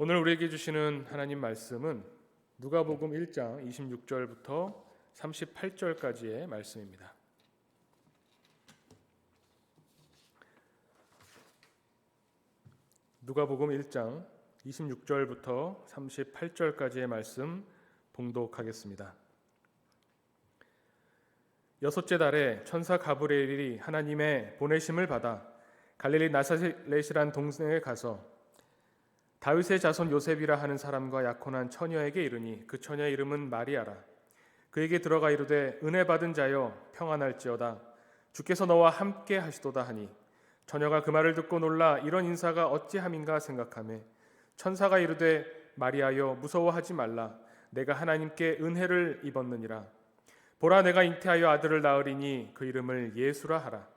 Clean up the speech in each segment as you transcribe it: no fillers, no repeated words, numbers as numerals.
오늘 우리에게 주시는 하나님 말씀은 누가복음 1장 26절부터 38절까지의 말씀입니다. 누가복음 1장 26절부터 38절까지의 말씀 봉독하겠습니다. 여섯째 달에 천사 가브리엘이 하나님의 보내심을 받아 갈릴리 나사렛이란 동네에 가서 다윗의 자손 요셉이라 하는 사람과 약혼한 처녀에게 이르니 그 처녀의 이름은 마리아라. 그에게 들어가 이르되 은혜 받은 자여 평안할지어다. 주께서 너와 함께 하시도다 하니 처녀가 그 말을 듣고 놀라 이런 인사가 어찌함인가 생각하매 천사가 이르되 마리아여 무서워하지 말라. 내가 하나님께 은혜를 입었느니라. 보라 내가 잉태하여 아들을 낳으리니 그 이름을 예수라 하라.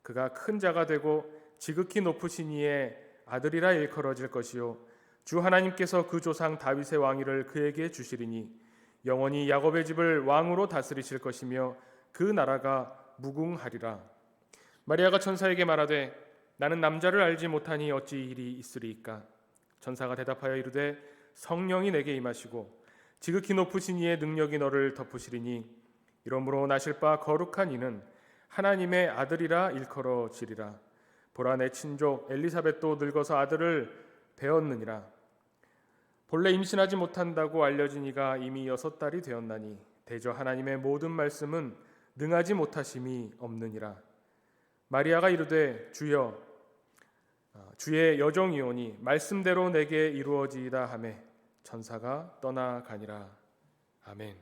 그가 큰 자가 되고 지극히 높으신 이의 아들이라 일컬어질 것이요 주 하나님께서 그 조상 다윗의 왕위를 그에게 주시리니 영원히 야곱의 집을 왕으로 다스리실 것이며 그 나라가 무궁하리라. 마리아가 천사에게 말하되 나는 남자를 알지 못하니 어찌 일이 있으리이까. 천사가 대답하여 이르되 성령이 내게 임하시고 지극히 높으신 이의 능력이 너를 덮으시리니 이러므로 나실 바 거룩한 이는 하나님의 아들이라 일컬어지리라. 보라 내 친족 엘리사벳도 늙어서 아들을 배었느니라. 본래 임신하지 못한다고 알려진 이가 이미 6달이 되었나니 대저 하나님의 모든 말씀은 능하지 못하심이 없느니라. 마리아가 이르되 주여 주의 여종이오니 말씀대로 내게 이루어지이다 하매 천사가 떠나가니라. 아멘.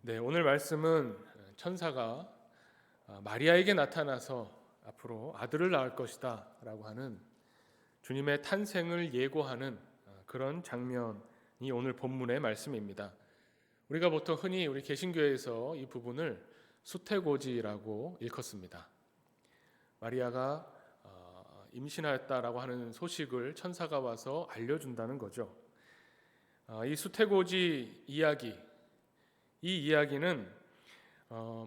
네, 오늘 말씀은 천사가 마리아에게 나타나서 앞으로 아들을 낳을 것이다 라고 하는 주님의 탄생을 예고하는 그런 장면이 오늘 본문의 말씀입니다. 우리가 보통 흔히 우리 개신교에서 이 부분을 수태고지라고 일컫습니다. 마리아가 임신하였다라고 하는 소식을 천사가 와서 알려준다는 거죠. 이 수태고지 이야기, 이 이야기는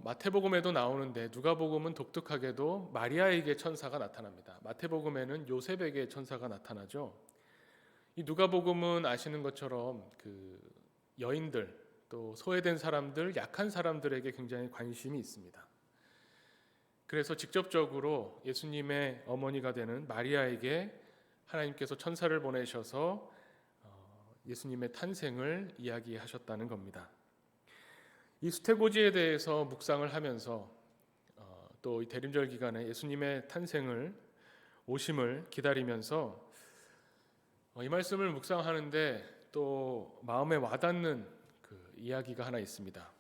마태복음에도 나오는데 누가복음은 독특하게도 마리아에게 천사가 나타납니다. 마태복음에는 요셉에게 천사가 나타나죠. 이 누가복음은 아시는 것처럼 그 여인들 또 소외된 사람들, 약한 사람들에게 굉장히 관심이 있습니다. 그래서 직접적으로 예수님의 어머니가 되는 마리아에게 하나님께서 천사를 보내셔서 예수님의 탄생을 이야기하셨다는 겁니다. 이 수태고지에 대해서 묵상을 하면서 또 이 대림절 기간에 예수님의 탄생을 오심을 기다리면서 이 말씀을 묵상하는데 또 마음에 와닿는 그 이야기가 하나 있습니다.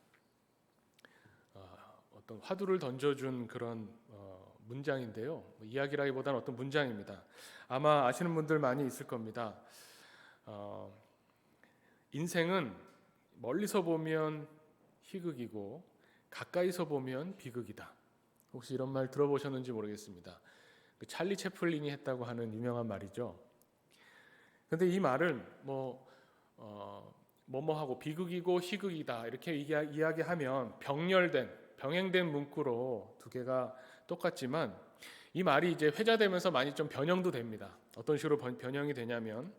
어떤 화두를 던져준 그런 문장인데요. 이야기라기보다는 어떤 문장입니다. 아마 아시는 분들 많이 있을 겁니다. 인생은 멀리서 보면 희극이고 가까이서 보면 비극이다. 혹시 이런 말 들어보셨는지 모르겠습니다. 그 찰리 채플린이 했다고 하는 유명한 말이죠. 그런데 이 말은 뭐뭐하고 비극이고 희극이다 이렇게 이야기하면 병행된 문구로 두 개가 똑같지만 이 말이 이제 회자되면서 많이 좀 변형도 됩니다. 어떤 식으로 변형이 되냐면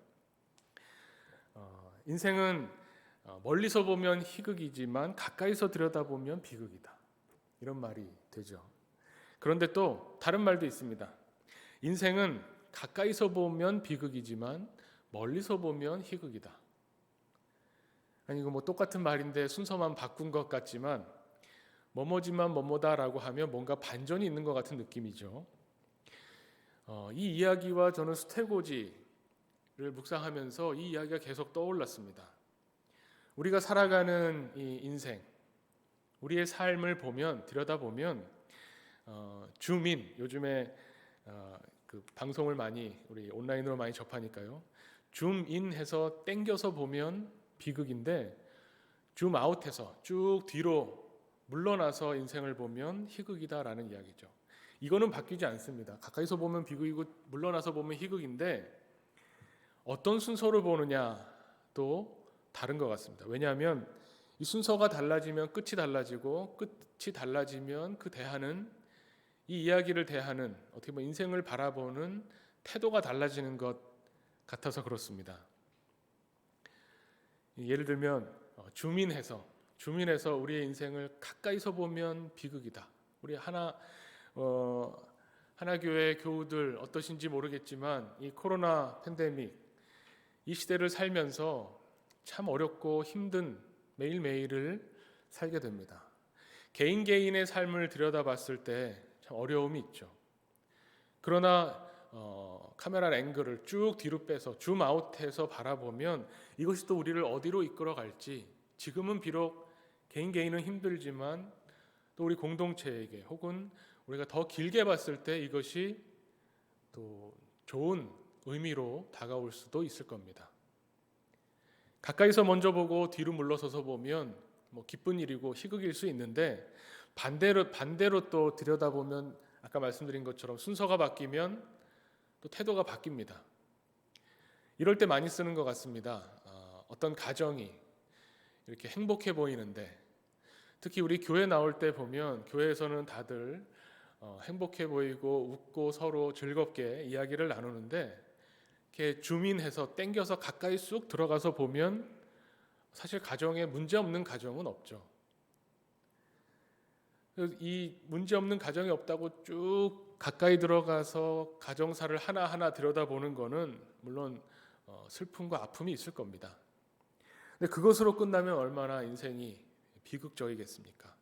인생은 멀리서 보면 희극이지만 가까이서 들여다보면 비극이다. 이런 말이 되죠. 그런데 또 다른 말도 있습니다. 인생은 가까이서 보면 비극이지만 멀리서 보면 희극이다. 아니 이거 똑같은 말인데 순서만 바꾼 것 같지만 뭐뭐지만 뭐뭐다라고 하면 뭔가 반전이 있는 것 같은 느낌이죠. 이 이야기와 저는 수태고지를 묵상하면서 이 이야기가 계속 떠올랐습니다. 우리가 살아가는 이 인생, 우리의 삶을 들여다보면 줌인, 요즘에 그 방송을 우리 온라인으로 많이 접하니까요. 줌인해서 땡겨서 보면 비극인데 줌아웃해서 쭉 뒤로 물러나서 인생을 보면 희극이다라는 이야기죠. 이거는 바뀌지 않습니다. 가까이서 보면 비극이고 물러나서 보면 희극인데 어떤 순서로 보느냐도 다른 것 같습니다. 왜냐하면 이 순서가 달라지면 끝이 달라지고 끝이 달라지면 그 대하는 이 이야기를 대하는 어떻게 보면 인생을 바라보는 태도가 달라지는 것 같아서 그렇습니다. 예를 들면 주민해서 우리의 인생을 가까이서 보면 비극이다. 우리 하나교회 교우들 어떠신지 모르겠지만 이 코로나 팬데믹 이 시대를 살면서 참 어렵고 힘든 매일매일을 살게 됩니다. 개인의 삶을 들여다봤을 때 참 어려움이 있죠. 그러나 카메라 앵글을 쭉 뒤로 빼서 줌아웃해서 바라보면 이것이 또 우리를 어디로 이끌어 갈지, 지금은 비록 개인은 힘들지만 또 우리 공동체에게 혹은 우리가 더 길게 봤을 때 이것이 또 좋은 의미로 다가올 수도 있을 겁니다. 가까이서 먼저 보고 뒤로 물러서서 보면 기쁜 일이고 희극일 수 있는데 반대로 또 들여다보면 아까 말씀드린 것처럼 순서가 바뀌면 또 태도가 바뀝니다. 이럴 때 많이 쓰는 것 같습니다. 어떤 가정이 이렇게 행복해 보이는데, 특히 우리 교회 나올 때 보면 교회에서는 다들 행복해 보이고 웃고 서로 즐겁게 이야기를 나누는데, 이렇게 줌인해서 땡겨서 가까이 쑥 들어가서 보면 사실 가정에 문제 없는 가정은 없죠. 이 문제 없는 가정이 없다고 쭉 가까이 들어가서 가정사를 하나하나 들여다보는 거는 물론 슬픔과 아픔이 있을 겁니다. 근데 그것으로 끝나면 얼마나 인생이 비극적이겠습니까?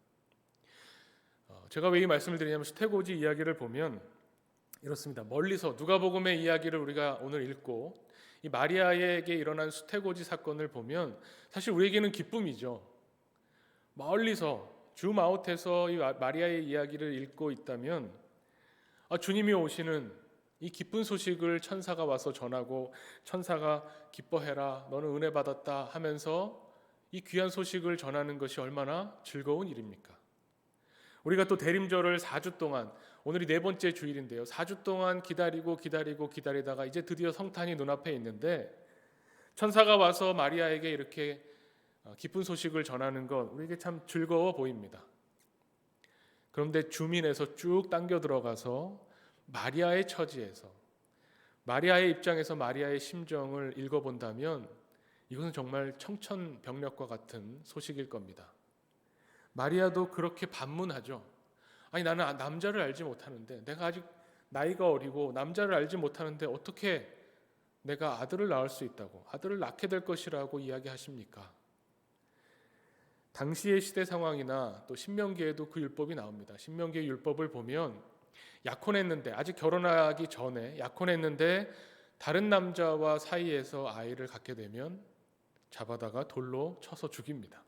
제가 왜 이 말씀을 드리냐면 수태고지 이야기를 보면 이렇습니다. 멀리서 누가복음의 이야기를 우리가 오늘 읽고 이 마리아에게 일어난 수태고지 사건을 보면 사실 우리에게는 기쁨이죠. 멀리서 줌아웃해서 이 마리아의 이야기를 읽고 있다면 주님이 오시는 이 기쁜 소식을 천사가 와서 전하고 천사가 기뻐해라 너는 은혜 받았다 하면서 이 귀한 소식을 전하는 것이 얼마나 즐거운 일입니까? 우리가 또 대림절을 4주 동안, 오늘이 4번째 주일인데요, 4주 동안 기다리다가 이제 드디어 성탄이 눈앞에 있는데 천사가 와서 마리아에게 이렇게 기쁜 소식을 전하는 건 우리에게 참 즐거워 보입니다. 그런데 주민에서 쭉 당겨 들어가서 마리아의 처지에서, 마리아의 입장에서 마리아의 심정을 읽어본다면 이것은 정말 청천벽력과 같은 소식일 겁니다. 마리아도 그렇게 반문하죠. 아니 나는 남자를 알지 못하는데, 내가 아직 나이가 어리고 남자를 알지 못하는데 어떻게 내가 아들을 낳을 수 있다고, 아들을 낳게 될 것이라고 이야기하십니까? 당시의 시대 상황이나 또 신명기에도 그 율법이 나옵니다. 신명기의 율법을 보면 약혼했는데, 아직 결혼하기 전에 약혼했는데 다른 남자와 사이에서 아이를 갖게 되면 잡아다가 돌로 쳐서 죽입니다.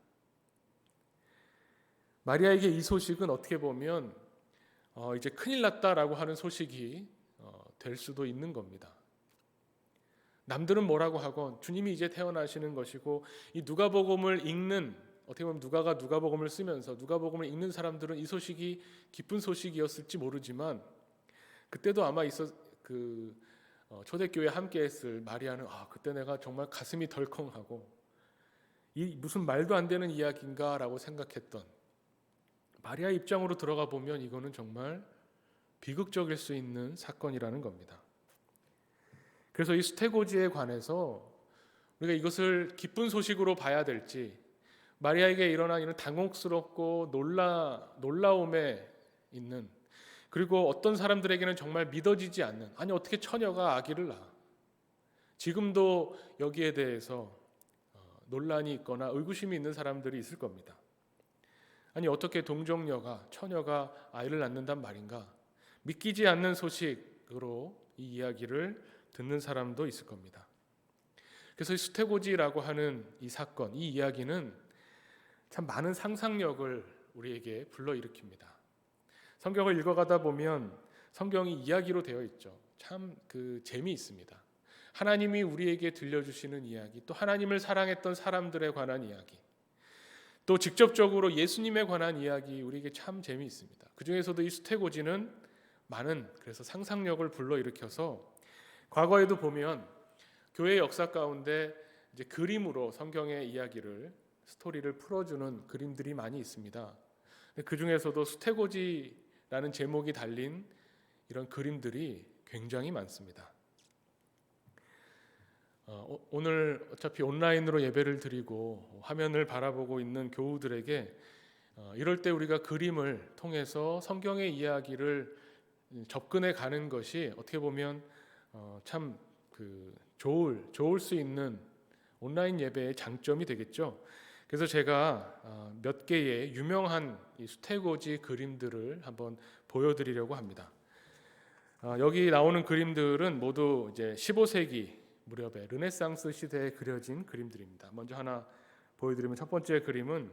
마리아에게 이 소식은 어떻게 보면 이제 큰일 났다라고 하는 소식이 될 수도 있는 겁니다. 남들은 뭐라고 하건 주님이 이제 태어나시는 것이고, 이 누가복음을 읽는, 어떻게 보면 누가가 누가복음을 쓰면서 누가복음을 읽는 사람들은 이 소식이 기쁜 소식이었을지 모르지만 그때도 아마 초대교회에 함께했을 마리아는 그때 내가 정말 가슴이 덜컹하고 이 무슨 말도 안 되는 이야기인가라고 생각했던, 마리아 입장으로 들어가 보면 이거는 정말 비극적일 수 있는 사건이라는 겁니다. 그래서 이 수태고지에 관해서 우리가 이것을 기쁜 소식으로 봐야 될지, 마리아에게 일어난 이런 당혹스럽고 놀라움에 있는, 그리고 어떤 사람들에게는 정말 믿어지지 않는, 아니 어떻게 처녀가 아기를 낳아, 지금도 여기에 대해서 논란이 있거나 의구심이 있는 사람들이 있을 겁니다. 아니 어떻게 동정녀가, 처녀가 아이를 낳는단 말인가, 믿기지 않는 소식으로 이 이야기를 듣는 사람도 있을 겁니다. 그래서 이 수태고지라고 하는 이 사건, 이 이야기는 참 많은 상상력을 우리에게 불러일으킵니다. 성경을 읽어가다 보면 성경이 이야기로 되어 있죠. 참 재미있습니다. 하나님이 우리에게 들려주시는 이야기, 또 하나님을 사랑했던 사람들에 관한 이야기, 또 직접적으로 예수님에 관한 이야기, 우리에게 참 재미있습니다. 그 중에서도 이 수태고지는 많은, 그래서 상상력을 불러일으켜서 과거에도 보면 교회 역사 가운데 이제 그림으로 성경의 이야기를, 스토리를 풀어주는 그림들이 많이 있습니다. 그 중에서도 수태고지라는 제목이 달린 이런 그림들이 굉장히 많습니다. 오늘 어차피 온라인으로 예배를 드리고 화면을 바라보고 있는 교우들에게 이럴 때 우리가 그림을 통해서 성경의 이야기를 접근해 가는 것이 어떻게 보면 참 좋을 수 있는 온라인 예배의 장점이 되겠죠. 그래서 제가 몇 개의 유명한 이 수태고지 그림들을 한번 보여드리려고 합니다. 여기 나오는 그림들은 모두 이제 15세기 무렵에 르네상스 시대에 그려진 그림들입니다. 먼저 하나 보여드리면 첫 번째 그림은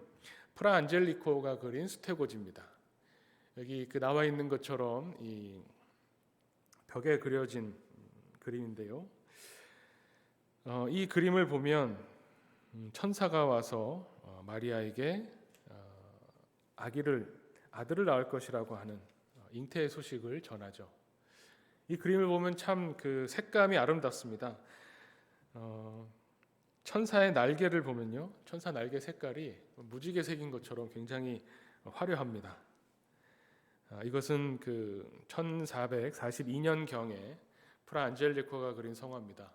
프라 안젤리코가 그린 수태고지입니다. 여기 나와 있는 것처럼 이 벽에 그려진 그림인데요. 이 그림을 보면 천사가 와서 마리아에게 아들을 낳을 것이라고 하는 잉태의 소식을 전하죠. 이 그림을 보면 참 색감이 아름답습니다. 천사의 날개를 보면요, 천사 날개 색깔이 무지개 색인 것처럼 굉장히 화려합니다. 이것은 1442년 경에 프라 안젤리코가 그린 성화입니다.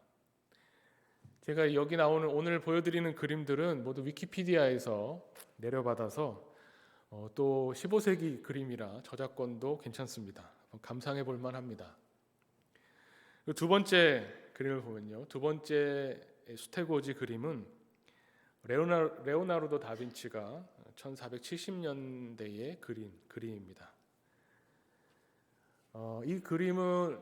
제가 여기 나오는 오늘 보여드리는 그림들은 모두 위키피디아에서 내려받아서 또 15세기 그림이라 저작권도 괜찮습니다. 감상해 볼 만합니다. 두 번째 그림을 보면요, 두 번째 수태고지 그림은 레오나르도 다빈치가 1470년대에 그린 그림입니다. 이 그림은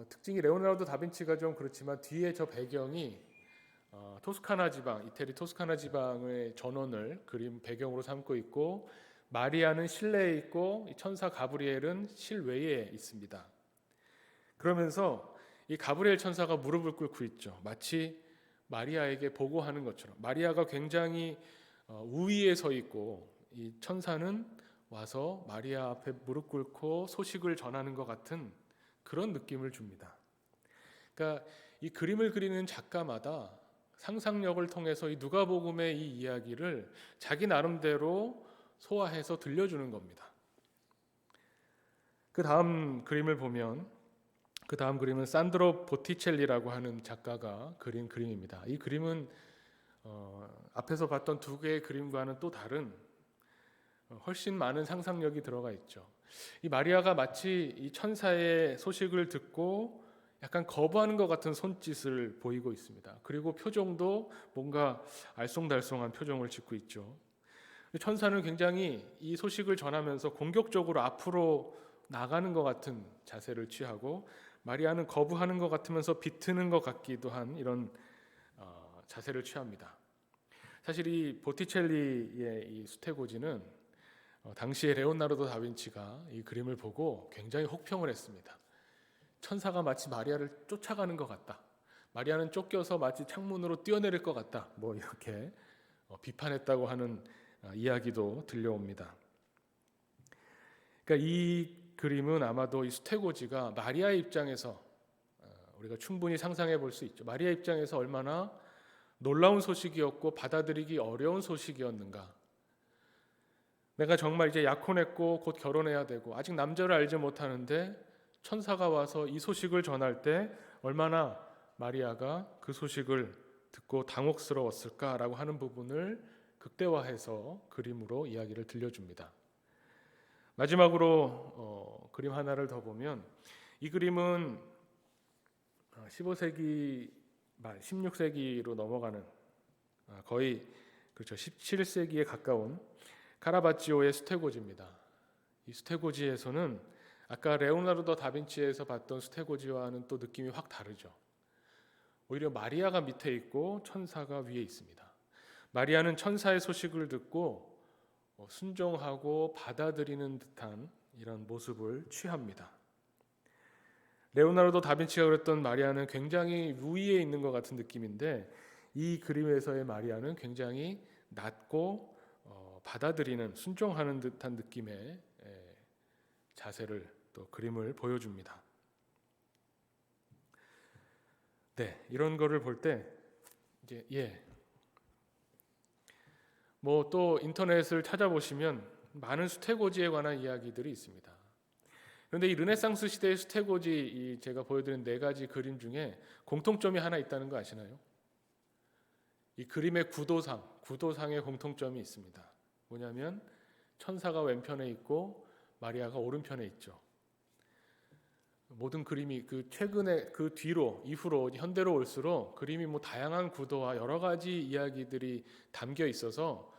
특징이 레오나르도 다빈치가 좀 그렇지만 뒤에 저 배경이 토스카나 지방, 이태리 토스카나 지방의 전원을 그림 배경으로 삼고 있고, 마리아는 실내에 있고 천사 가브리엘은 실외에 있습니다. 그러면서 이 가브리엘 천사가 무릎을 꿇고 있죠. 마치 마리아에게 보고하는 것처럼. 마리아가 굉장히 우위에 서 있고 이 천사는 와서 마리아 앞에 무릎 꿇고 소식을 전하는 것 같은 그런 느낌을 줍니다. 그러니까 이 그림을 그리는 작가마다 상상력을 통해서 이 누가복음의 이 이야기를 자기 나름대로 소화해서 들려주는 겁니다. 그 다음 그림을 보면, 그 다음 그림은 산드로 보티첼리라고 하는 작가가 그린 그림입니다. 이 그림은 앞에서 봤던 두 개의 그림과는 또 다른 훨씬 많은 상상력이 들어가 있죠. 이 마리아가 마치 이 천사의 소식을 듣고 약간 거부하는 것 같은 손짓을 보이고 있습니다. 그리고 표정도 뭔가 알쏭달쏭한 표정을 짓고 있죠. 천사는 굉장히 이 소식을 전하면서 공격적으로 앞으로 나가는 것 같은 자세를 취하고, 마리아는 거부하는 것 같으면서 비트는 것 같기도 한 이런 자세를 취합니다. 사실 이 보티첼리의 이 수태고지는 당시에 레오나르도 다빈치가 이 그림을 보고 굉장히 혹평을 했습니다. 천사가 마치 마리아를 쫓아가는 것 같다. 마리아는 쫓겨서 마치 창문으로 뛰어내릴 것 같다. 뭐 이렇게 비판했다고 하는 이야기도 들려옵니다. 그러니까 이 그림은 아마도 이 수태고지가 마리아의 입장에서 우리가 충분히 상상해 볼 수 있죠. 마리아 입장에서 얼마나 놀라운 소식이었고 받아들이기 어려운 소식이었는가. 내가 정말 이제 약혼했고 곧 결혼해야 되고 아직 남자를 알지 못하는데 천사가 와서 이 소식을 전할 때 얼마나 마리아가 그 소식을 듣고 당혹스러웠을까라고 하는 부분을 극대화해서 그림으로 이야기를 들려줍니다. 마지막으로 그림 하나를 더 보면, 이 그림은 15세기 말 16세기로 넘어가는 거의 그렇죠 17세기에 가까운 카라바치오의 수태고지입니다. 이 수태고지에서는 아까 레오나르도 다빈치에서 봤던 수태고지와는 또 느낌이 확 다르죠. 오히려 마리아가 밑에 있고 천사가 위에 있습니다. 마리아는 천사의 소식을 듣고 순종하고 받아들이는 듯한 이런 모습을 취합니다. 레오나르도 다빈치가 그랬던 마리아는 굉장히 위에 있는 것 같은 느낌인데, 이 그림에서의 마리아는 굉장히 낮고 받아들이는, 순종하는 듯한 느낌의 자세를, 또 그림을 보여줍니다. 네, 이런 거를 볼 때 이제 뭐 또 인터넷을 찾아보시면 많은 수태고지에 관한 이야기들이 있습니다. 그런데 이 르네상스 시대의 수태고지 제가 보여드린 네 가지 그림 중에 공통점이 하나 있다는 거 아시나요? 이 그림의 구도상의 공통점이 있습니다. 뭐냐면 천사가 왼편에 있고 마리아가 오른편에 있죠. 모든 그림이 그 최근에 그 뒤로 이후로 현대로 올수록 그림이 뭐 다양한 구도와 여러 가지 이야기들이 담겨 있어서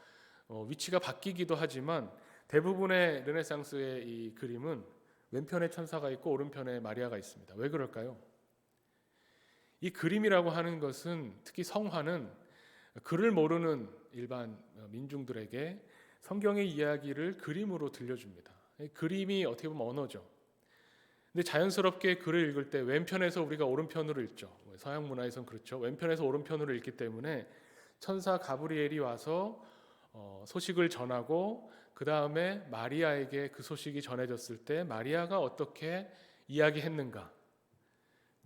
위치가 바뀌기도 하지만 대부분의 르네상스의 이 그림은 왼편에 천사가 있고 오른편에 마리아가 있습니다. 왜 그럴까요? 이 그림이라고 하는 것은 특히 성화는 글을 모르는 일반 민중들에게 성경의 이야기를 그림으로 들려줍니다. 그림이 어떻게 보면 언어죠. 근데 자연스럽게 글을 읽을 때 왼편에서 우리가 오른편으로 읽죠. 서양 문화에선 그렇죠. 왼편에서 오른편으로 읽기 때문에 천사 가브리엘이 와서 소식을 전하고 그 다음에 마리아에게 그 소식이 전해졌을 때 마리아가 어떻게 이야기했는가,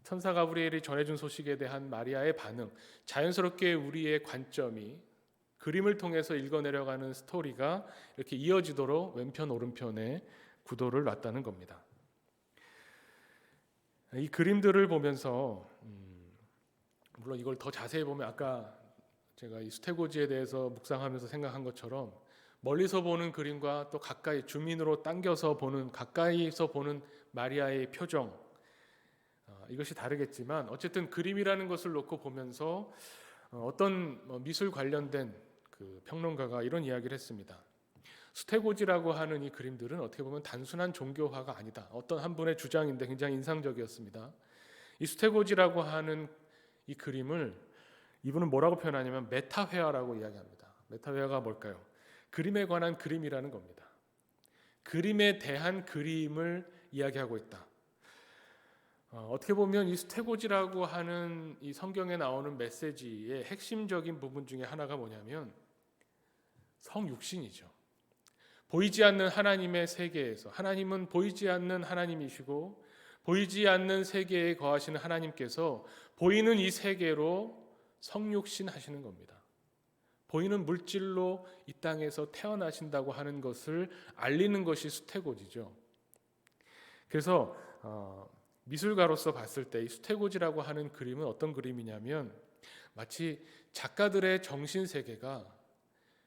천사 가브리엘이 전해준 소식에 대한 마리아의 반응, 자연스럽게 우리의 관점이 그림을 통해서 읽어내려가는 스토리가 이렇게 이어지도록 왼편 오른편에 구도를 놨다는 겁니다. 이 그림들을 보면서 물론 이걸 더 자세히 보면 아까 제가 이 수태고지에 대해서 묵상하면서 생각한 것처럼 멀리서 보는 그림과 또 가까이 줌인으로 당겨서 보는 가까이서 보는 마리아의 표정, 이것이 다르겠지만 어쨌든 그림이라는 것을 놓고 보면서 어떤 미술 관련된 그 평론가가 이런 이야기를 했습니다. 수태고지라고 하는 이 그림들은 어떻게 보면 단순한 종교화가 아니다. 어떤 한 분의 주장인데 굉장히 인상적이었습니다. 이 수태고지라고 하는 이 그림을 이분은 뭐라고 표현하냐면 메타회화라고 이야기합니다. 메타회화가 뭘까요? 그림에 관한 그림이라는 겁니다. 그림에 대한 그림을 이야기하고 있다. 어떻게 보면 이 수태고지라고 하는 이 성경에 나오는 메시지의 핵심적인 부분 중에 하나가 뭐냐면 성육신이죠. 보이지 않는 하나님의 세계에서 하나님은 보이지 않는 하나님이시고 보이지 않는 세계에 거하시는 하나님께서 보이는 이 세계로 성육신 하시는 겁니다. 보이는 물질로 이 땅에서 태어나신다고 하는 것을 알리는 것이 수태고지죠. 그래서 미술가로서 봤을 때 이 수태고지라고 하는 그림은 어떤 그림이냐면 마치 작가들의 정신세계가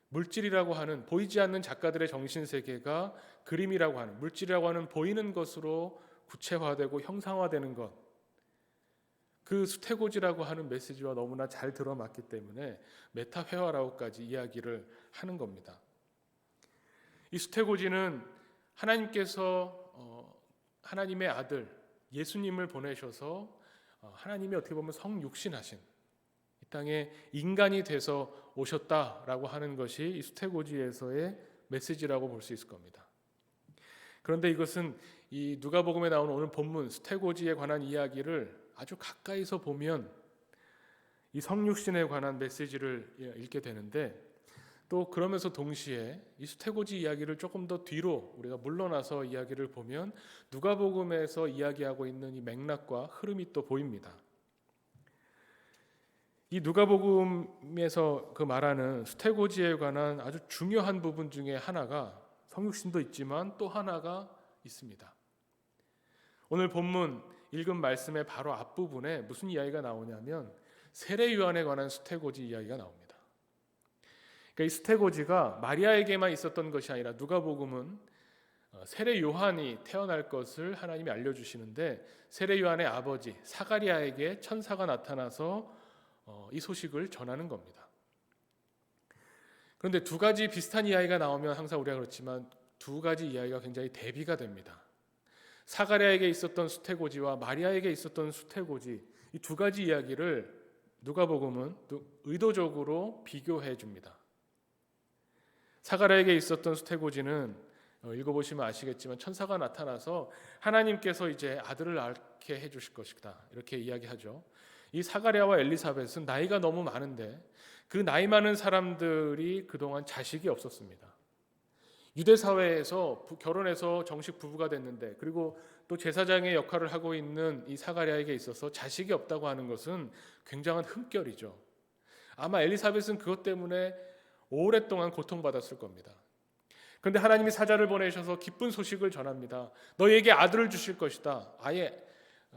물질이라고 하는 보이지 않는 작가들의 정신세계가 그림이라고 하는 물질이라고 하는 보이는 것으로 구체화되고 형상화되는 것, 그 수태고지라고 하는 메시지와 너무나 잘 들어맞기 때문에 메타회화라고까지 이야기를 하는 겁니다. 이 수태고지는 하나님께서 하나님의 아들 예수님을 보내셔서 하나님이 어떻게 보면 성육신하신 이 땅에 인간이 돼서 오셨다라고 하는 것이 이 수태고지에서의 메시지라고 볼 수 있을 겁니다. 그런데 이것은 이 누가복음에 나오는 오늘 본문 수태고지에 관한 이야기를 아주 가까이서 보면 이 성육신에 관한 메시지를 읽게 되는데 또 그러면서 동시에 이 수태고지 이야기를 조금 더 뒤로 우리가 물러나서 이야기를 보면 누가복음에서 이야기하고 있는 이 맥락과 흐름이 또 보입니다. 이 누가복음에서 그 말하는 수태고지에 관한 아주 중요한 부분 중에 하나가 성육신도 있지만 또 하나가 있습니다. 오늘 본문 읽은 말씀의 바로 앞부분에 무슨 이야기가 나오냐면 세례 요한에 관한 수태고지 이야기가 나옵니다. 그러니까 이 수태고지가 마리아에게만 있었던 것이 아니라 누가복음은 세례 요한이 태어날 것을 하나님이 알려주시는데 세례 요한의 아버지 사가리아에게 천사가 나타나서 이 소식을 전하는 겁니다. 그런데 두 가지 비슷한 이야기가 나오면 항상 우리가 그렇지만 두 가지 이야기가 굉장히 대비가 됩니다. 사가랴에게 있었던 수태고지와 마리아에게 있었던 수태고지, 이 두 가지 이야기를 누가복음은 의도적으로 비교해 줍니다. 사가랴에게 있었던 수태고지는 읽어보시면 아시겠지만 천사가 나타나서 하나님께서 이제 아들을 낳게 해주실 것이다 이렇게 이야기하죠. 이 사가랴와 엘리사벳은 나이가 너무 많은데 그 나이 많은 사람들이 그동안 자식이 없었습니다. 유대 사회에서 결혼해서 정식 부부가 됐는데 그리고 또 제사장의 역할을 하고 있는 이 사가랴에게 있어서 자식이 없다고 하는 것은 굉장한 흠결이죠. 아마 엘리사벳은 그것 때문에 오랫동안 고통받았을 겁니다. 그런데 하나님이 사자를 보내셔서 기쁜 소식을 전합니다. 너희에게 아들을 주실 것이다. 아예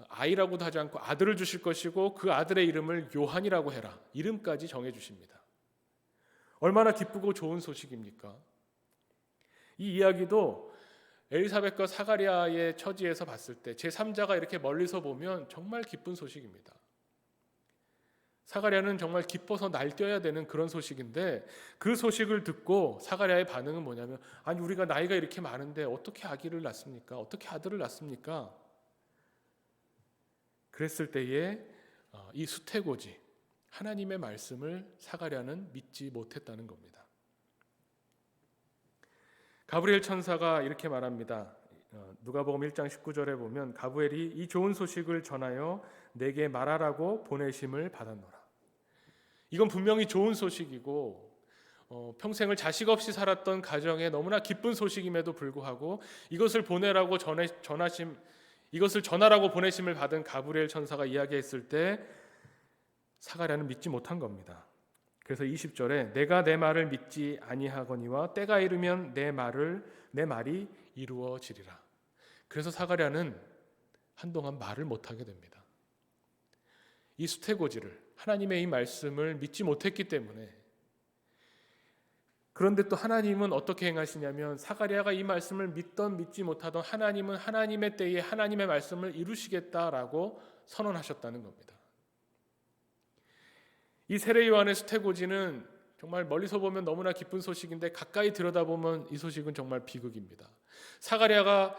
아이라고도 하지 않고 아들을 주실 것이고 그 아들의 이름을 요한이라고 해라. 이름까지 정해 주십니다. 얼마나 기쁘고 좋은 소식입니까? 이 이야기도 엘리사벳과 사가랴의 처지에서 봤을 때 제3자가 이렇게 멀리서 보면 정말 기쁜 소식입니다. 사가랴는 정말 기뻐서 날뛰어야 되는 그런 소식인데 그 소식을 듣고 사가랴의 반응은 뭐냐면 아니 우리가 나이가 이렇게 많은데 어떻게 아기를 낳습니까? 어떻게 아들을 낳습니까? 그랬을 때에 이 수태고지 하나님의 말씀을 사가랴는 믿지 못했다는 겁니다. 가브리엘 천사가 이렇게 말합니다. 누가복음 1장 19절에 보면 가브리엘이 이 좋은 소식을 전하여 내게 말하라고 보내심을 받았노라. 이건 분명히 좋은 소식이고 평생을 자식 없이 살았던 가정에 너무나 기쁜 소식임에도 불구하고 이것을 전하라고 보내심을 받은 가브리엘 천사가 이야기했을 때 사가랴는 믿지 못한 겁니다. 그래서 20절에 내가 내 말을 믿지 아니하거니와 때가 이르면 내 말이 이루어지리라. 그래서 사가랴는 한동안 말을 못하게 됩니다. 이 수태고지를 하나님의 이 말씀을 믿지 못했기 때문에. 그런데 또 하나님은 어떻게 행하시냐면 사가랴가 이 말씀을 믿던 믿지 못하던 하나님은 하나님의 때에 하나님의 말씀을 이루시겠다라고 선언하셨다는 겁니다. 이 세례 요한의 수태고지는 정말 멀리서 보면 너무나 기쁜 소식인데 가까이 들여다보면 이 소식은 정말 비극입니다. 사가랴가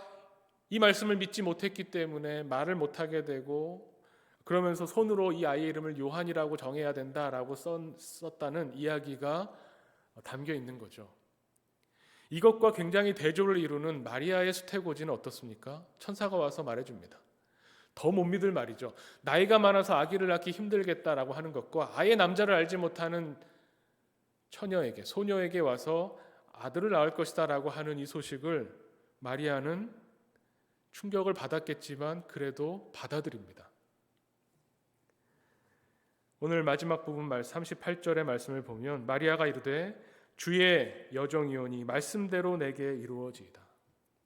이 말씀을 믿지 못했기 때문에 말을 못하게 되고 그러면서 손으로 이 아이의 이름을 요한이라고 정해야 된다라고 썼다는 이야기가 담겨 있는 거죠. 이것과 굉장히 대조를 이루는 마리아의 수태고지는 어떻습니까? 천사가 와서 말해줍니다. 더 못 믿을 말이죠. 나이가 많아서 아기를 낳기 힘들겠다라고 하는 것과 아예 남자를 알지 못하는 소녀에게 와서 아들을 낳을 것이다라고 하는 이 소식을 마리아는 충격을 받았겠지만 그래도 받아들입니다. 오늘 마지막 부분 38절의 말씀을 보면 마리아가 이르되 주의 여종이오니 말씀대로 내게 이루어지이다.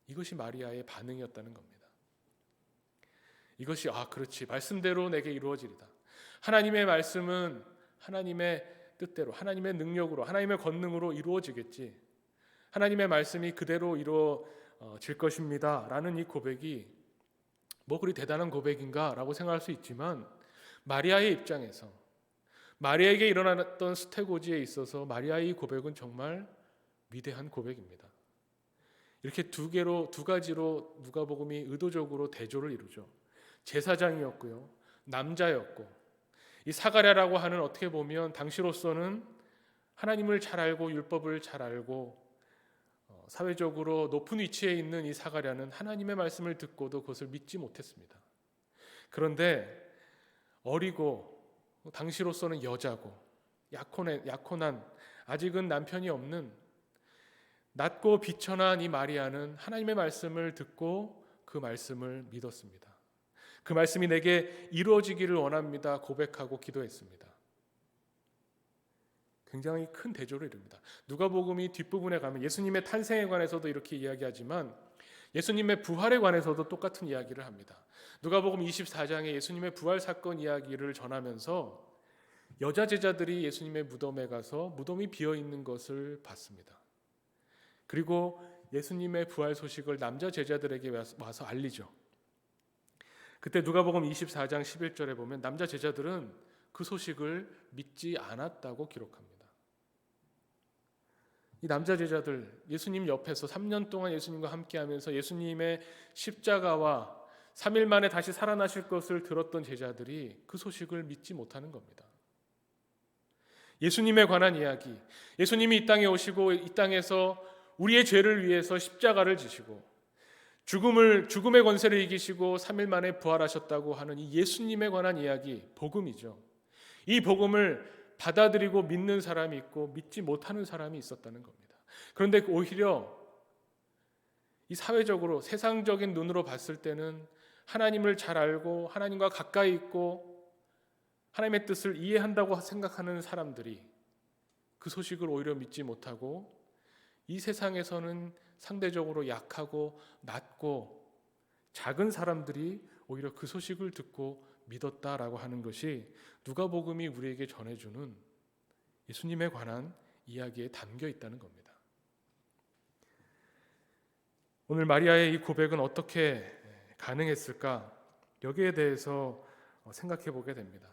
이것이 마리아의 반응이었다는 겁니다. 이것이 그렇지 말씀대로 내게 이루어지리다. 하나님의 말씀은 하나님의 뜻대로 하나님의 능력으로 하나님의 권능으로 이루어지겠지. 하나님의 말씀이 그대로 이루어질 것입니다 라는 이 고백이 뭐 그리 대단한 고백인가 라고 생각할 수 있지만 마리아의 입장에서 마리아에게 일어났던 수태고지에 있어서 마리아의 고백은 정말 위대한 고백입니다. 이렇게 두 가지로 누가복음이 의도적으로 대조를 이루죠. 제사장이었고요, 남자였고, 이 사가랴라고 하는 어떻게 보면 당시로서는 하나님을 잘 알고 율법을 잘 알고 사회적으로 높은 위치에 있는 이 사가랴는 하나님의 말씀을 듣고도 그것을 믿지 못했습니다. 그런데 어리고 당시로서는 여자고 약혼한 아직은 남편이 없는 낮고 비천한 이 마리아는 하나님의 말씀을 듣고 그 말씀을 믿었습니다. 그 말씀이 내게 이루어지기를 원합니다 고백하고 기도했습니다. 굉장히 큰 대조를 이룹니다. 누가복음이 뒷부분에 가면 예수님의 탄생에 관해서도 이렇게 이야기하지만 예수님의 부활에 관해서도 똑같은 이야기를 합니다. 누가복음 24장에 예수님의 부활 사건 이야기를 전하면서 여자 제자들이 예수님의 무덤에 가서 무덤이 비어 있는 것을 봤습니다. 그리고 예수님의 부활 소식을 남자 제자들에게 와서 알리죠. 그때 누가복음 24장 11절에 보면 남자 제자들은 그 소식을 믿지 않았다고 기록합니다. 이 남자 제자들 예수님 옆에서 3년 동안 예수님과 함께하면서 예수님의 십자가와 3일 만에 다시 살아나실 것을 들었던 제자들이 그 소식을 믿지 못하는 겁니다. 예수님에 관한 이야기, 예수님이 이 땅에 오시고 이 땅에서 우리의 죄를 위해서 십자가를 지시고 죽음의 권세를 이기시고 3일 만에 부활하셨다고 하는 이 예수님에 관한 이야기, 복음이죠. 이 복음을 받아들이고 믿는 사람이 있고 믿지 못하는 사람이 있었다는 겁니다. 그런데 오히려 이 사회적으로 세상적인 눈으로 봤을 때는 하나님을 잘 알고 하나님과 가까이 있고 하나님의 뜻을 이해한다고 생각하는 사람들이 그 소식을 오히려 믿지 못하고 이 세상에서는 상대적으로 약하고 낮고 작은 사람들이 오히려 그 소식을 듣고 믿었다라고 하는 것이 누가복음이 우리에게 전해주는 예수님에 관한 이야기에 담겨 있다는 겁니다. 오늘 마리아의 이 고백은 어떻게 가능했을까? 여기에 대해서 생각해 보게 됩니다.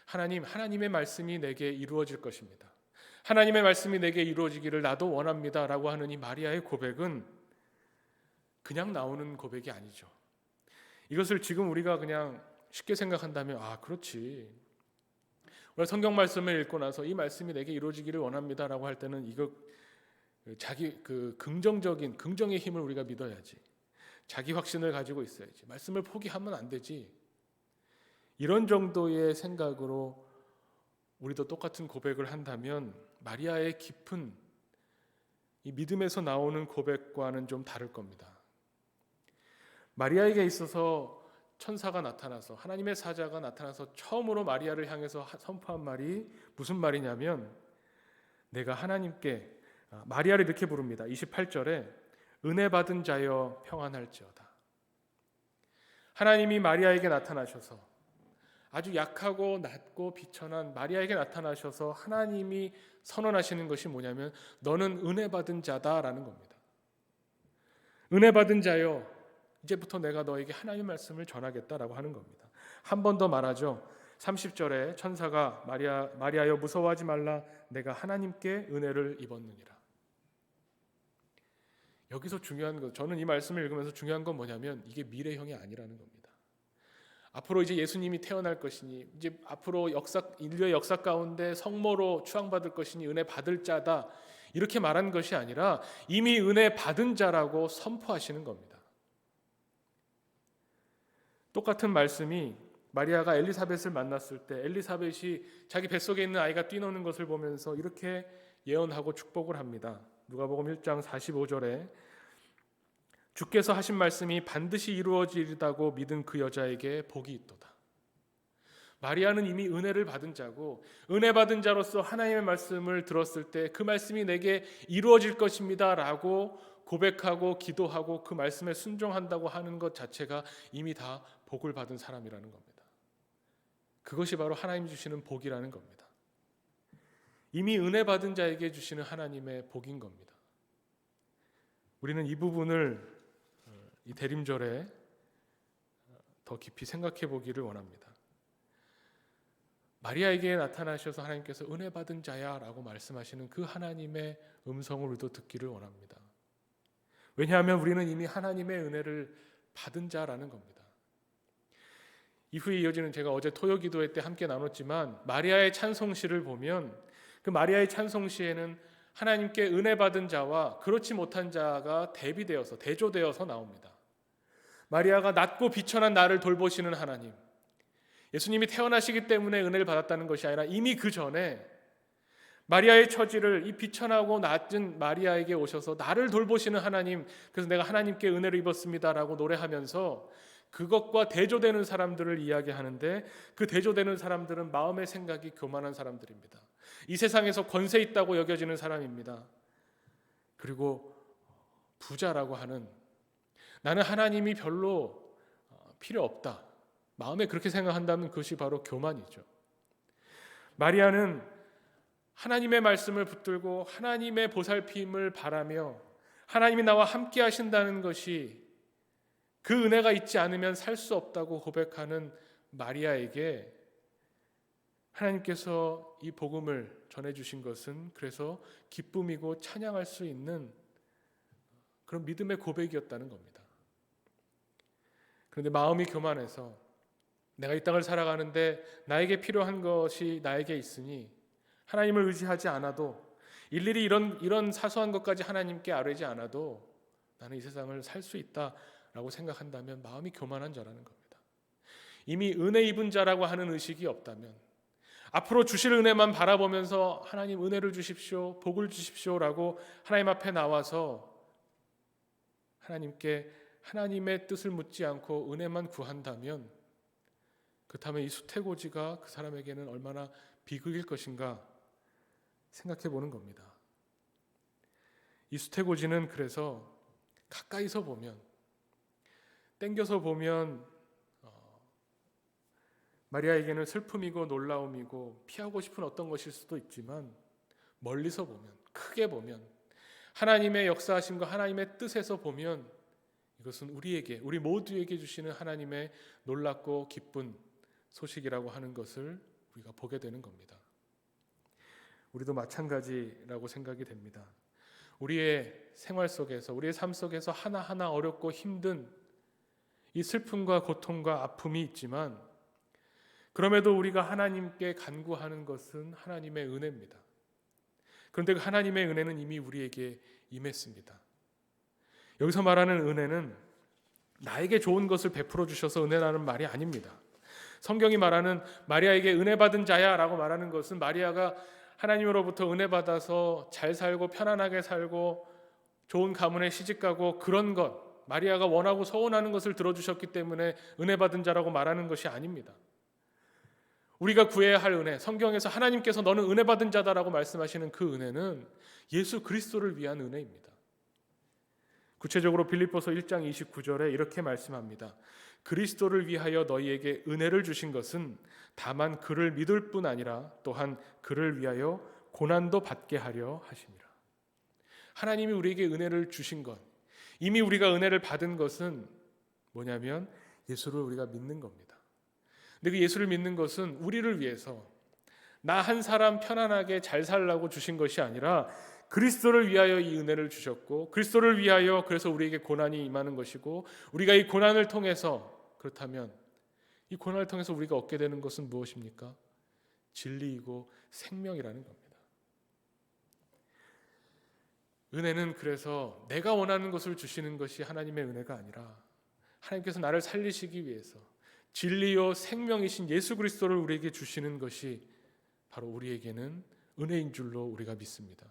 하나님의 말씀이 내게 이루어질 것입니다. 하나님의 말씀이 내게 이루어지기를 나도 원합니다 라고 하는 이 마리아의 고백은 그냥 나오는 고백이 아니죠. 이것을 지금 우리가 그냥 쉽게 생각한다면 그렇지. 오늘 성경 말씀을 읽고 나서 이 말씀이 내게 이루어지기를 원합니다 라고 할 때는 이거 자기 긍정적인 긍정의 힘을 우리가 믿어야지. 자기 확신을 가지고 있어야지. 말씀을 포기하면 안 되지. 이런 정도의 생각으로 우리도 똑같은 고백을 한다면 마리아의 깊은 이 믿음에서 나오는 고백과는 좀 다를 겁니다. 마리아에게 있어서 천사가 나타나서 하나님의 사자가 나타나서 처음으로 마리아를 향해서 선포한 말이 무슨 말이냐면 내가 하나님께 마리아를 이렇게 부릅니다. 28절에 은혜 받은 자여 평안할지어다. 하나님이 마리아에게 나타나셔서 아주 약하고 낮고 비천한 마리아에게 나타나셔서 하나님이 선언하시는 것이 뭐냐면 너는 은혜 받은 자다라는 겁니다. 은혜 받은 자여 이제부터 내가 너에게 하나님의 말씀을 전하겠다라고 하는 겁니다. 한 번 더 말하죠. 30절에 천사가 마리아여 무서워하지 말라 내가 하나님께 은혜를 입었느니라. 여기서 중요한 것, 저는 이 말씀을 읽으면서 중요한 건 뭐냐면 이게 미래형이 아니라는 겁니다. 앞으로 이제 예수님이 태어날 것이니 이제 앞으로 인류의 역사 가운데 성모로 추앙받을 것이니 은혜 받을 자다 이렇게 말한 것이 아니라 이미 은혜 받은 자라고 선포하시는 겁니다. 똑같은 말씀이 마리아가 엘리사벳을 만났을 때 엘리사벳이 자기 뱃속에 있는 아이가 뛰노는 것을 보면서 이렇게 예언하고 축복을 합니다. 누가복음 1장 45절에 주께서 하신 말씀이 반드시 이루어지리다고 믿은 그 여자에게 복이 있도다. 마리아는 이미 은혜를 받은 자고 은혜 받은 자로서 하나님의 말씀을 들었을 때 그 말씀이 내게 이루어질 것입니다 라고 고백하고 기도하고 그 말씀에 순종한다고 하는 것 자체가 이미 다 복을 받은 사람이라는 겁니다. 그것이 바로 하나님 주시는 복이라는 겁니다. 이미 은혜 받은 자에게 주시는 하나님의 복인 겁니다. 우리는 이 부분을 이 대림절에 더 깊이 생각해 보기를 원합니다. 마리아에게 나타나셔서 하나님께서 은혜 받은 자야 라고 말씀하시는 그 하나님의 음성을 우리도 듣기를 원합니다. 왜냐하면 우리는 이미 하나님의 은혜를 받은 자라는 겁니다. 이후에 이어지는 제가 어제 토요기도회 때 함께 나눴지만 마리아의 찬송시를 보면 그 마리아의 찬송시에는 하나님께 은혜 받은 자와 그렇지 못한 자가 대비되어서 대조되어서 나옵니다. 마리아가 낮고 비천한 나를 돌보시는 하나님, 예수님이 태어나시기 때문에 은혜를 받았다는 것이 아니라 이미 그 전에 마리아의 처지를 이 비천하고 낮은 마리아에게 오셔서 나를 돌보시는 하나님, 그래서 내가 하나님께 은혜를 입었습니다라고 노래하면서 그것과 대조되는 사람들을 이야기하는데 그 대조되는 사람들은 마음의 생각이 교만한 사람들입니다. 이 세상에서 권세 있다고 여겨지는 사람입니다. 그리고 부자라고 하는 나는 하나님이 별로 필요 없다. 마음에 그렇게 생각한다면 그것이 바로 교만이죠. 마리아는 하나님의 말씀을 붙들고 하나님의 보살핌을 바라며 하나님이 나와 함께 하신다는 것이 그 은혜가 있지 않으면 살 수 없다고 고백하는 마리아에게 하나님께서 이 복음을 전해주신 것은 그래서 기쁨이고 찬양할 수 있는 그런 믿음의 고백이었다는 겁니다. 그런데 마음이 교만해서 내가 이 땅을 살아가는데 나에게 필요한 것이 나에게 있으니 하나님을 의지하지 않아도 일일이 이런 사소한 것까지 하나님께 아뢰지 않아도 나는 이 세상을 살 수 있다라고 생각한다면 마음이 교만한 자라는 겁니다. 이미 은혜 입은 자라고 하는 의식이 없다면 앞으로 주실 은혜만 바라보면서 하나님 은혜를 주십시오, 복을 주십시오라고 하나님 앞에 나와서 하나님께 하나님의 뜻을 묻지 않고 은혜만 구한다면 그렇다면 이 수태고지가 그 사람에게는 얼마나 비극일 것인가 생각해 보는 겁니다. 이 수태고지는 그래서 가까이서 보면, 땡겨서 보면 마리아에게는 슬픔이고 놀라움이고 피하고 싶은 어떤 것일 수도 있지만, 멀리서 보면, 크게 보면, 하나님의 역사하심과 하나님의 뜻에서 보면 이것은 우리에게, 우리 모두에게 주시는 하나님의 놀랍고 기쁜 소식이라고 하는 것을 우리가 보게 되는 겁니다. 우리도 마찬가지라고 생각이 됩니다. 우리의 생활 속에서, 우리의 삶 속에서 하나하나 어렵고 힘든 이 슬픔과 고통과 아픔이 있지만, 그럼에도 우리가 하나님께 간구하는 것은 하나님의 은혜입니다. 그런데 그 하나님의 은혜는 이미 우리에게 임했습니다. 여기서 말하는 은혜는 나에게 좋은 것을 베풀어 주셔서 은혜라는 말이 아닙니다. 성경이 말하는 마리아에게 은혜 받은 자야 라고 말하는 것은 마리아가 하나님으로부터 은혜 받아서 잘 살고 편안하게 살고 좋은 가문에 시집가고 그런 것, 마리아가 원하고 소원하는 것을 들어주셨기 때문에 은혜 받은 자라고 말하는 것이 아닙니다. 우리가 구해야 할 은혜, 성경에서 하나님께서 너는 은혜 받은 자다라고 말씀하시는 그 은혜는 예수 그리스도를 위한 은혜입니다. 구체적으로 빌립보서 1장 29절에 이렇게 말씀합니다. 그리스도를 위하여 너희에게 은혜를 주신 것은 다만 그를 믿을 뿐 아니라 또한 그를 위하여 고난도 받게 하려 하심이라. 하나님이 우리에게 은혜를 주신 것, 이미 우리가 은혜를 받은 것은 뭐냐면 예수를 우리가 믿는 겁니다. 근데 그 예수를 믿는 것은 우리를 위해서 나 한 사람 편안하게 잘 살라고 주신 것이 아니라 그리스도를 위하여 이 은혜를 주셨고, 그리스도를 위하여 그래서 우리에게 고난이 임하는 것이고, 우리가 이 고난을 통해서, 그렇다면 이 고난을 통해서 우리가 얻게 되는 것은 무엇입니까? 진리이고 생명이라는 겁니다. 은혜는 그래서 내가 원하는 것을 주시는 것이 하나님의 은혜가 아니라 하나님께서 나를 살리시기 위해서 진리요 생명이신 예수 그리스도를 우리에게 주시는 것이 바로 우리에게는 은혜인 줄로 우리가 믿습니다.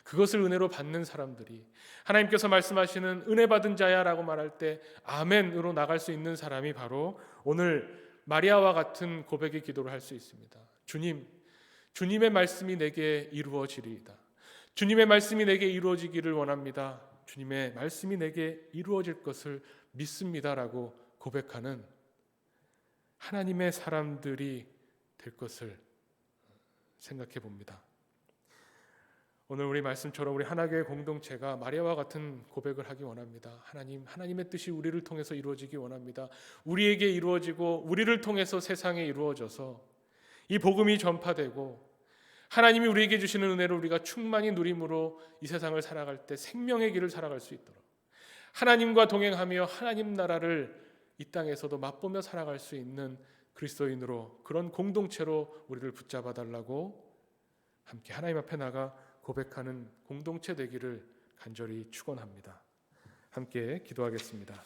그것을 은혜로 받는 사람들이, 하나님께서 말씀하시는 은혜 받은 자야 라고 말할 때 아멘으로 나갈 수 있는 사람이 바로 오늘 마리아와 같은 고백의 기도를 할 수 있습니다. 주님, 주님의 말씀이 내게 이루어지리이다. 주님의 말씀이 내게 이루어지기를 원합니다. 주님의 말씀이 내게 이루어질 것을 믿습니다라고 고백하는 하나님의 사람들이 될 것을 생각해 봅니다. 오늘 우리 말씀처럼 우리 하나교회 공동체가 마리아와 같은 고백을 하기 원합니다. 하나님, 하나님의 뜻이 우리를 통해서 이루어지기 원합니다. 우리에게 이루어지고 우리를 통해서 세상에 이루어져서 이 복음이 전파되고 하나님이 우리에게 주시는 은혜를 우리가 충만히 누림으로 이 세상을 살아갈 때 생명의 길을 살아갈 수 있도록, 하나님과 동행하며 하나님 나라를 이 땅에서도 맛보며 살아갈 수 있는 그리스도인으로, 그런 공동체로 우리를 붙잡아 달라고 함께 하나님 앞에 나가 고백하는 공동체 되기를 간절히 축원합니다. 함께 기도하겠습니다.